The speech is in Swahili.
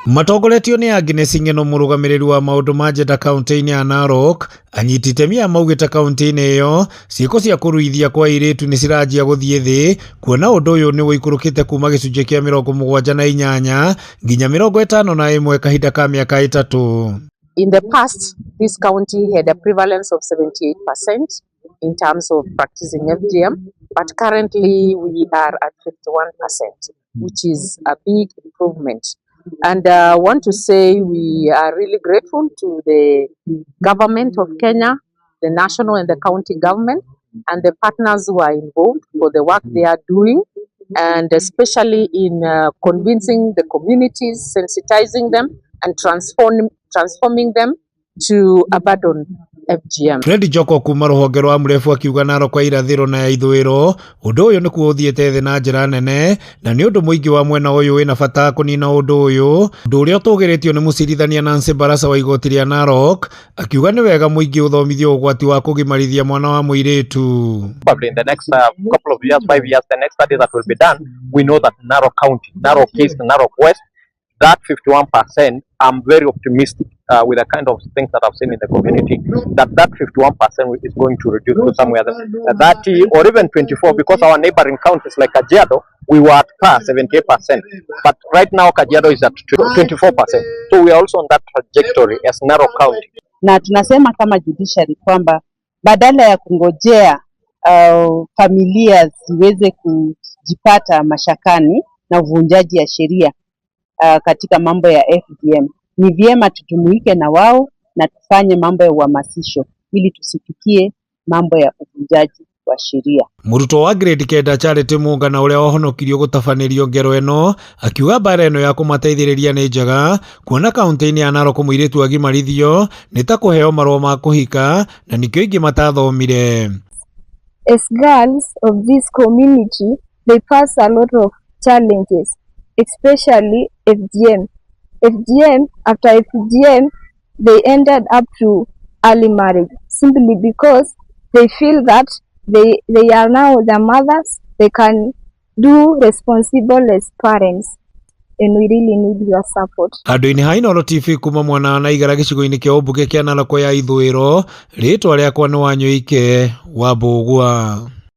Matongoretio ni Agnes Ng'eno murugamiriri wa maundu ma njenda kaunti-ini ya Narok anyiti itemi amaugite kaunti-ini iyo ciiko cia kuruithia kwa airitu ni ciranjia guthie thi kuona undu uyu ni wikurukite kuma gicunji kia 78 nginya 51 kahinda ka miaka 3. In the past, this county had a prevalence of 78% in terms of practicing FGM, but currently we are at 51%, which is a big improvement. And I want to say we are really grateful to the government of Kenya, the national and the county government, and the partners who are involved for the work they are doing, and especially in convincing the communities, sensitizing them, and transforming them to abandon FGM. Fred Joko kuma ruhonge rwa murefu akiuga Narok kwa irathiro na ya ithwiro undu uyu ni kuuthiete thi na njira nene na ni undu muingi wa mwena uyu wina bata kunina undu uyu undu uria utugiritio ni mucirithania Nancy Barasa wa igoti ria Narok akiuga ni wega muingi uthomithio ugwati wa kugimarithia mwana wa muiritu. Probably in the next couple of years, 5 years, the next study that will be done, we know that Narok County, Narok East, Narok West, that 51%, I'm very optimistic with the kind of things that I've seen in the community, that 51% is going to reduce to somewhere 30 or even 24, because our neighboring counties like Kajiado, we were at 78%, but right now Kajiado is at 24%. So we are also on that trajectory as Narok County. Na tunasema kama judiciary kwamba badala ya kungojea familia ziweze kujipata mashakani na uvunjaji ya sheria katika mambo ya FGM, ni vyema tujumuike na wao na tufanye mambo ya uhamasisho ili tusifikie mambo ya uvunjaji wa sheria. Muruto wa grade kenda Charity Mungana uria wahonokirio gutafanirio ngero eno akiuga bara eno ya kumateithiriria ni njega kuona kaunti-ini ya Narok muiritu agimarithio ni ta kuheo marua ma kuhika na nikio ingi matathomire. As girls of this community, they pass a lot of challenges, especially FGM. After FGM, they ended up to early marriage simply because they feel that they are now the mothers, they can do responsible as parents, and we really need your support. Andu-ini ha Inooro TV kuma mwana na igara gicigo-ini kia umbuge kia Narok ya ithwiro, ritwa riakwa ni Wanyoike wa Mbugua.